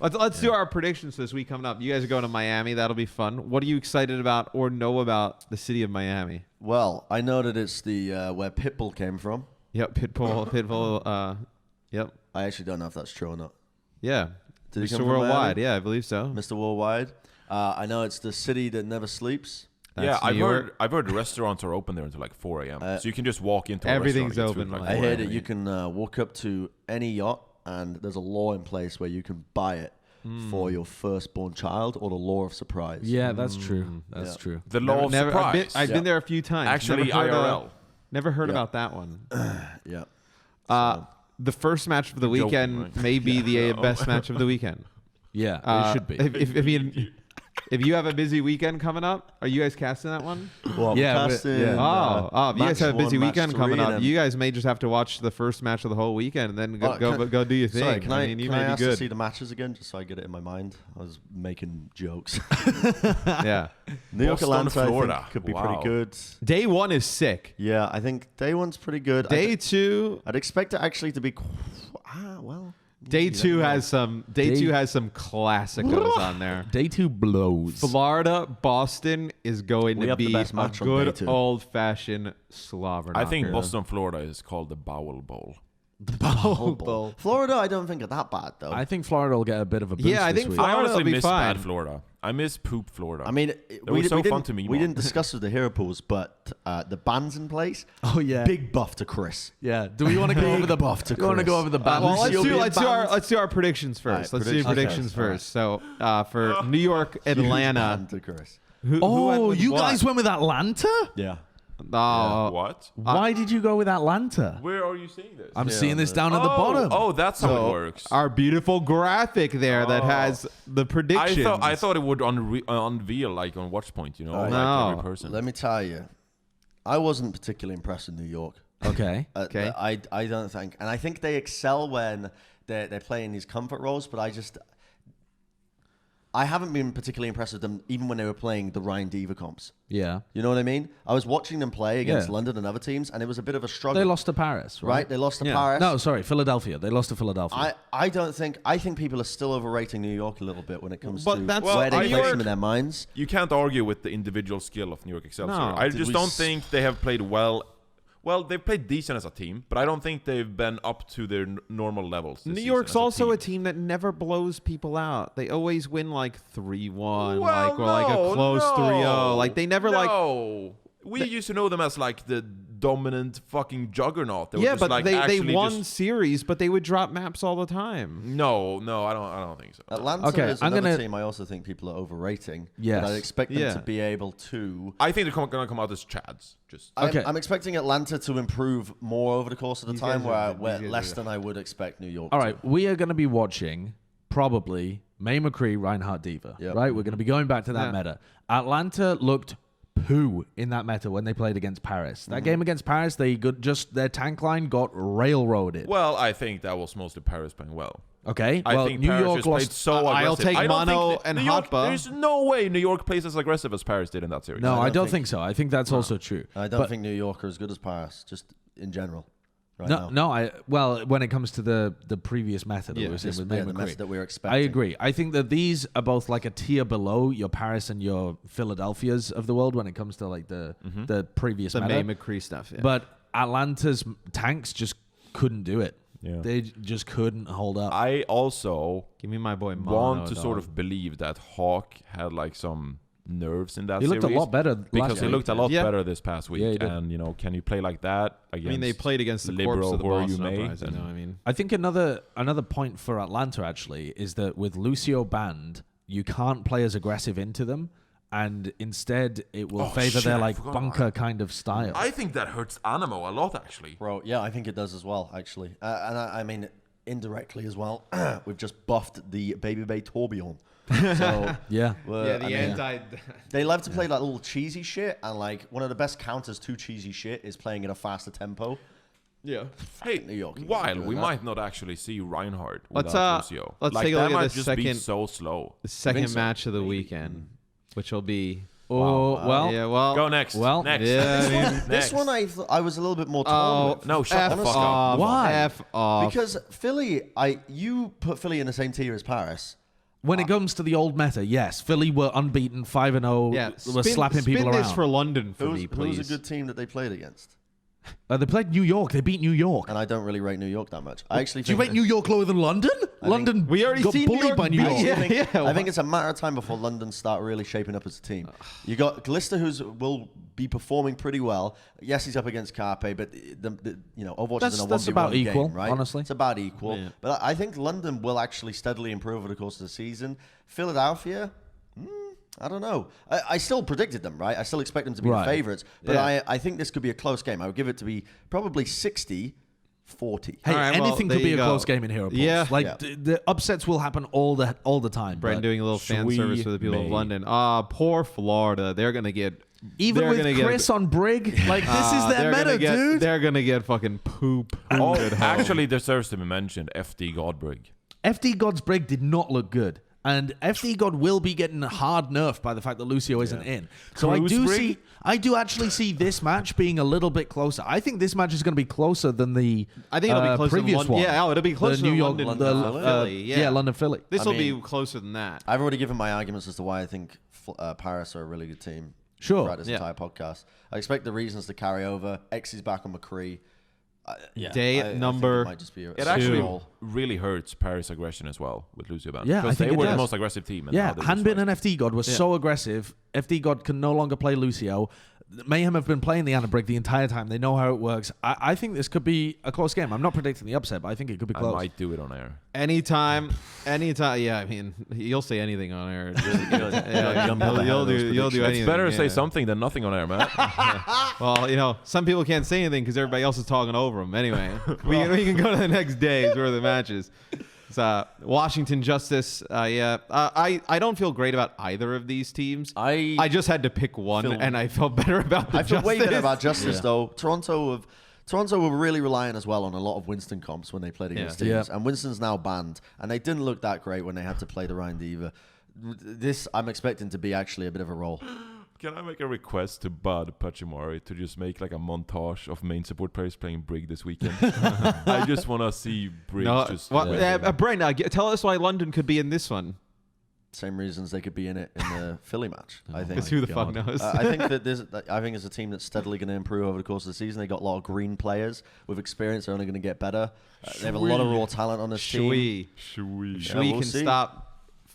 Let's do our predictions this week coming up. You guys are going to Miami. That'll be fun. What are you excited about or know about the city of Miami? Well, I know that it's the where Pitbull came from. Yep, Pitbull. Yep. I actually don't know if that's true or not. Yeah. Did he Mr. come from Worldwide. Miami? Yeah, I believe so. Mr. Worldwide. I know it's the city that never sleeps. That's I've New York. heard the restaurants are open there until like 4 a.m. So you can just walk into a everything's restaurant and get open, food at I 4 hear a.m. that you can walk up to any yacht and there's a law in place where you can buy it for your firstborn child or the law of surprise. Yeah, that's true. That's true. The law of surprise. I've been there a few times. Actually, IRL. Never heard about that one. Yeah. The first match of the Joking, weekend right? may be the best match of the weekend. Yeah, it should be. If you have a busy weekend coming up, are you guys casting that one? Well, Yeah, casting, If you guys have a busy weekend coming up, then... you guys may just have to watch the first match of the whole weekend and then go do your thing. Sorry, can I you can may I be ask good. to see the matches again, just so I get it in my mind? I was making jokes. Yeah. New York, Boston, Atlanta, Florida. I think could be Wow. pretty good. Day one is sick. Yeah, I think day one's pretty good. Day two. I'd expect it actually to be. Well. Day two has some classicos on there. Day 2 blows. Florida, Boston is going We to have the be best a match on day good two. old-fashioned slobber I think knocker. Boston, Florida is called the Bowel Bowl. The Bowel Bowl. Florida, I don't think are that bad though. I think Florida will get a bit of a boost Yeah, I this think week. I Florida will honestly be miss fine. bad Florida. I miss poop Florida. I mean, was so fun didn't- to meme We on. didn't discuss with the hero pools, but the bands in place. Oh, yeah. Big buff to Chris. Yeah. Do we want to go over the buff to Do you want to go Chris. over the band? Well, Lucio let's do our predictions first. All right, Let's do predictions first. So for New York, Atlanta. Band to Chris. Who went with you what? guys went with Atlanta? Yeah. Oh, what? Why did you go with Atlanta? Where are you seeing this? I'm seeing this down at the bottom. Oh, that's how it works. our beautiful graphic there that has the predictions. I thought it would unveil like on Watchpoint, you know, like No. every person. Let me tell you, I wasn't particularly impressed with New York. Okay. Okay. I don't think, and I think they excel when they're playing these comfort roles. But I haven't been particularly impressed with them even when they were playing the Ryan Diva comps. Yeah. You know what I mean? I was watching them play against Yeah. London and other teams, and it was a bit of a struggle. They lost to Paris, right? right? They lost to Yeah. Paris. No, sorry, Philadelphia. They lost to Philadelphia. I think people are still overrating New York a little bit when it comes But to that's- where Well, they New place York- them in their minds. You can't argue with the individual skill of New York Excelsior. No. I Did just we don't s- think they have played well. Well, they've played decent as a team, but I don't think they've been up to their normal levels. New York's also a team that never blows people out. They always win like 3-1, Well, or like a close 3-0. Like they never We used to know them as like the dominant fucking juggernaut. They were yeah, just, but like, they actually won just- series, but they would drop maps all the time. No, I don't think so. Atlanta Okay, is I'm another gonna- team I also think people are overrating. Yes. But I expect them Yeah. to be able to. I think they're going to come out as Chads. Just Okay. I'm expecting Atlanta to improve more over the course of the These time, guys are- where these guys less are- than I would expect New York. All to. right, we are going to be watching probably May McCree, Reinhardt Diva. Yep. Right, we're going to be going back to that Yeah. meta. Atlanta looked poo in that meta when they played against Paris. That game against Paris, their tank line got railroaded. well, I think that was mostly Paris playing well. Okay, I well, think New Paris York just played lost. so aggressive. I'll take I don't Mono think and New York, Hotba. There's no way New York plays as aggressive as Paris did in that series. No, I don't think- think so. I think that's also true. I don't But- think New York are as good as Paris, just in general. Right No, now. well, when it comes to the previous method that Yeah, we were saying This- with yeah, May the McCree. method that we're I expecting. agree. I think that these are both like a tier below your Paris and your Philadelphias of the world when it comes to like the previous The meta. May McCree stuff. Yeah. But Atlanta's tanks just couldn't do it. Yeah. They just couldn't hold up. I also give me my boy Mono. want to dog. sort of believe that Hawk had like some nerves in that He series. looked a lot better because last he week. looked a lot Yeah. better this past week. Yeah, he did. And can you play like that I against? mean, they played against the liberal corpse of the who Boston you may, Uprising. then- I mean, I think another point for Atlanta actually is that with Lucio banned, you can't play as aggressive into them, and instead it will Oh, favor shit, their I like forgot bunker about kind of style. I think that hurts Animo a lot, actually. Bro, yeah, I think it does as well, actually. And I mean, indirectly as well, we've just buffed the Baby Bay Tourbillon. So, yeah. I mean, they love to play like little cheesy shit, and like one of the best counters to cheesy shit is playing at a faster tempo. yeah. Hey, New York, you while can do we that. might not actually see Reinhardt Let's, without Lucio. let's like, take a that look at might the just be second- so slow. The second so. match of the weekend, which will be. Oh well. Yeah. Well. Go next. well, next. Yeah. I mean, This Next. one I was a little bit more torn oh with. No, shut the F fuck off. up. Why? F off. Because Philly, you put Philly in the same tier as Paris, When it comes to the old meta, yes, Philly were unbeaten, 5-0. Yeah, were slapping people spin around. this for London for Who me, was please. a good team that they played against? They played New York. They beat New York. And I don't really rate New York that much. I actually Do you think rate New York lower than London? London we already got seen bullied New York by New beat- York. Yeah. I think it's a matter of time before London start really shaping up as a team. You got Glister, will be performing pretty well. Yes, he's up against Carpe, but Overwatch That's is in a 1v1 about game, equal, right? honestly. It's about equal. Yeah. But I think London will actually steadily improve over the course of the season. Philadelphia, I don't know. I still predicted them, right? I still expect them to be the Right. favorites. But Yeah. I think this could be a close game. I would give it to be probably 60-40. Hey, All right, well, anything there could be you a go. close game in Hero Pulse. Yeah. Like Yeah. the upsets will happen all the time. Bren but doing a little fan Sweet service for the people of mate. London. Poor Florida. They're gonna get even they're with gonna get- Chris on Brig, like this is they're their gonna meta, get, dude. They're gonna get fucking poop. Oh, at home. actually deserves to be mentioned. FD Godbrig. FD God's Brig did not look good. And FD God will be getting hard nerfed by the fact that Lucio isn't in. So Cruise I do actually see this match being a little bit closer. I think this match is going to be closer than the I think it'll be closer previous than London. one. Yeah, it'll be closer the than New York, London, Philly. yeah, London Philly. This will mean- be closer than that. I've already given my arguments as to why I think Paris are a really good team. Sure. Throughout this Yeah. entire podcast. I expect the reasons to carry over. X is back on McCree. Day I think number it might just be a It actually roll. really hurts Paris' aggression as well with Lucio Band. Yeah, I because think they it were the does. most aggressive team. And Yeah, now they just Hanbin like- and FD God were so aggressive. FD God can no longer play Lucio. Mayhem have been playing the Anna Brig the entire time. They know how it works. I think this could be a close game. I'm not predicting the upset, but I think it could be I close. might do it on air. anytime. Yeah, I mean, you'll say anything on air. You'll You'll do anything. It's better to say yeah. something than nothing on air, man. Well, some people can't say anything because everybody else is talking over them. Anyway, we can go to the next day's worth of matches. It's, Washington Justice. I don't feel great about either of these teams. I just had to pick one, Feel- and I felt better about the I feel Justice. way better about Justice though. Toronto were really relying as well on a lot of Winston comps when they played against Yeah. teams, and Winston's now banned, and they didn't look that great when they had to play the Ryan Diva. This I'm expecting to be actually a bit of a roll. Can I make a request to Bud Pachimari to just make like a montage of main support players playing Brig this weekend? I just want to see Brig just. win. Bren, tell us why London could be in this one. Same reasons they could be in it in the Philly match. I think. Because who the fuck knows? I think that I think it's a team that's steadily going to improve over the course of the season. They got a lot of green players with experience. They're only going to get better. They have a lot of raw talent on this team. Shui Sweet. we'll can see. stop.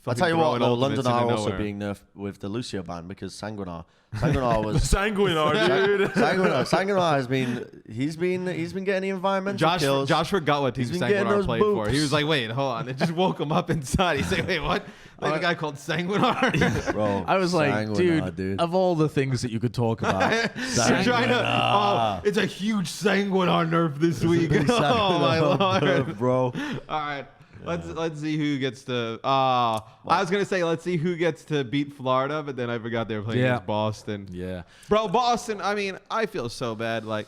I'll tell you what, throwing though, ultimates London are into also nowhere. being nerfed with the Lucio ban because Sanguinar was Sanguinar, dude. Sanguinar has been he's been getting the environmental kills. Josh forgot what team He's been getting Sanguinar those played for. He boops. was like, wait, hold on. It just woke him up inside. He's like, wait, what? Like a guy called Sanguinar? Bro, I was like, Sanguinar, dude, of all the things that you could talk about, You're trying to. It's a huge Sanguinar nerf this week. Oh my lord, bro. All right. Let's see who gets to. I was gonna say let's see who gets to beat Florida, but then I forgot they were playing against Boston. yeah. Bro, Boston. I mean, I feel so bad. Like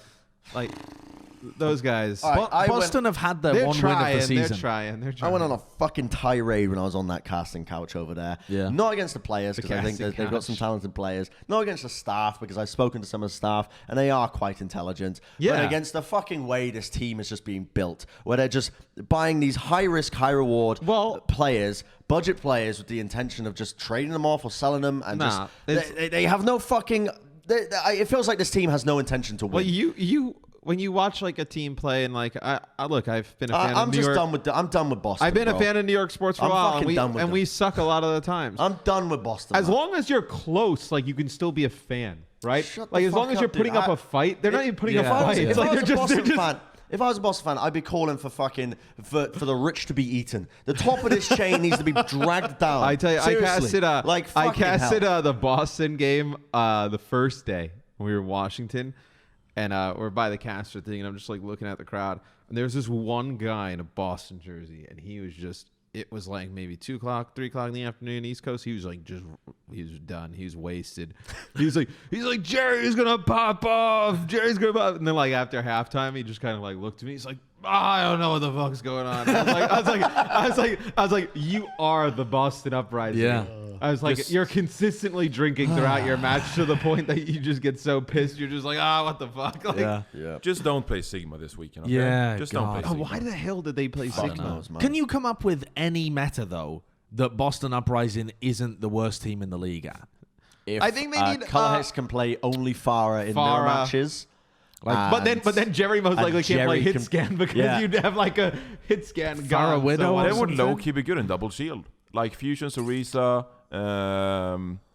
those guys. All right, Boston have had their They're one trying. win of the season. They're trying. I went on a fucking tirade when I was on that casting couch over there. Yeah. Not against the players, because I think casting that they've got some couch. talented players. Not against the staff, because I've spoken to some of the staff, and they are quite intelligent. Yeah. But against the fucking way this team is just being built, where they're just buying these high-risk, high-reward players, budget players, with the intention of just trading them off or selling them, and they have no fucking... it feels like this team has no intention to win. Well, you when you watch like a team play and like I look, I've been a fan I'm of New just York. I'm done with Boston. I've been bro. a fan of New York sports for I'm a while, fucking done with and them. we suck a lot of the times. I'm done with Boston. As man. long as you're close, like you can still be a fan, right? Shut Like the as long fuck as you're up, putting dude. up a fight, they're not even putting yeah. up a fight. If It's like I was a they're Boston just fan, if I was a Boston fan, I'd be calling for fucking for the rich to be eaten. The top of this chain needs to be dragged down. I tell you, Seriously. I fucking casted hell. the Boston game the first day when we were in Washington, and we're by the caster thing, and I'm just like looking at the crowd, and there's this one guy in a Boston jersey, and he was just. It was like maybe 2 o'clock, 3 o'clock in the afternoon, East Coast. He was like, he was done. He was wasted. He's like, Jerry's gonna pop off. Jerry's gonna pop. And then like after halftime, he just kind of like looked at me. He's like, I don't know what the fuck's going on. I was like, you are the Boston Uprising. Yeah. I was like, you're consistently drinking throughout your match to the point that you just get so pissed. You're just like, what the fuck? Like, Yeah. Just don't play Sigma this weekend. Okay? Yeah, Just God. don't play Sigma. why the hell did they play Fuck Sigma? knows, man. Can you come up with any meta though that Boston Uprising isn't the worst team in the league at. If, I think they need Color Hex can play only Farah in mirror matches. But then Jerry most likely can't play hit scan because you'd have like a hit scan Farah Widow. They would low-key be good in double shield. Like Fusion, Sarisa,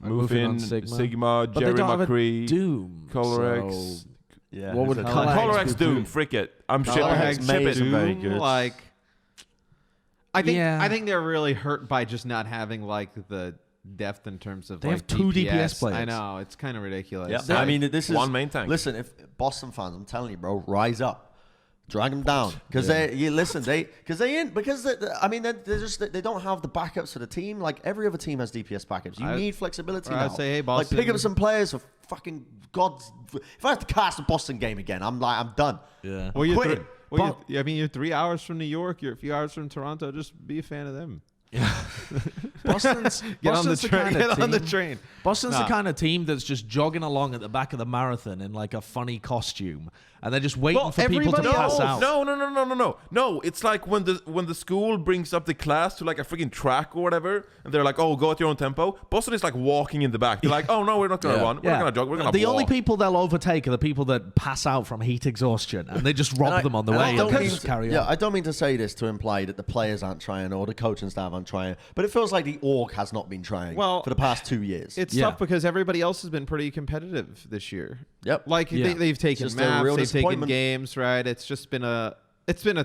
Mufin, Sigma, But Jerry they don't have a McCree, Doom. Color X. So Yeah, what would Color X Doom, frick it. I'm shipping Color it. X Ship May it. isn't very good. Like, I Yeah. think they're really hurt by just not having like the depth in terms of They like have two DPS players. I know, it's kind of ridiculous. Yeah, I mean, this is one main tank. Listen, if Boston fans, I'm telling you, bro, rise up, drag them down, because they don't have the backups for the team. Like every other team has DPS backups. You need flexibility now. I'd say, hey, like Boston, pick up some players for fucking gods. If I have to cast a Boston game again, I'm done. Yeah. Well, quitting. you're 3 hours from New York. You're a few hours from Toronto. Just be a fan of them. Boston's Get on the Boston's train. kind of Get on the team- train. Boston's the kind of team that's just jogging along at the back of the marathon in like a funny costume, and they're just waiting for people to everybody pass else- out. No. It's like when the school brings up the class to like a freaking track or whatever, and they're like, "Oh, go at your own tempo." Boston is like walking in the back. They're like, "Oh no, we're not gonna run. We're not gonna jog. We're gonna The walk." only people they'll overtake are the people that pass out from heat exhaustion, and they just rob them on the way and they just carry on. Yeah, I don't mean to say this to imply that the players aren't trying or the coaching staff aren't trying, but it feels like the org has not been trying for the past 2 years. It's tough because everybody else has been pretty competitive this year. Yep. Like they've taken Just a real maps, they've taken disappointment. games, right? It's just been a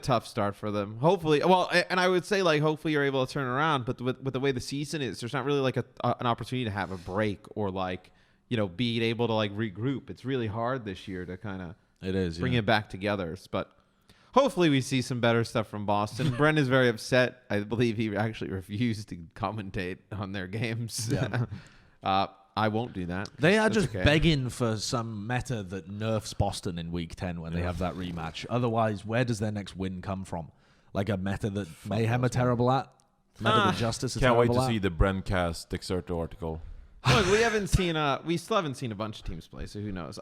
tough start for them. Hopefully, and I would say like hopefully you're able to turn around. But with the way the season is, there's not really like an opportunity to have a break or like being able to like regroup. It's really hard this year to kind of bring it back together. But hopefully we see some better stuff from Boston. Bren is very upset. I believe he actually refused to commentate on their games. Yeah. I won't do that. They are That's just okay. begging for some meta that nerfs Boston in Week 10 when they have that rematch. Otherwise, where does their next win come from? Like a meta that Mayhem are terrible at? Meta that Justice is Can't terrible wait to at? see the Brencast Exerto article. Look, we still haven't seen a bunch of teams play, so who knows?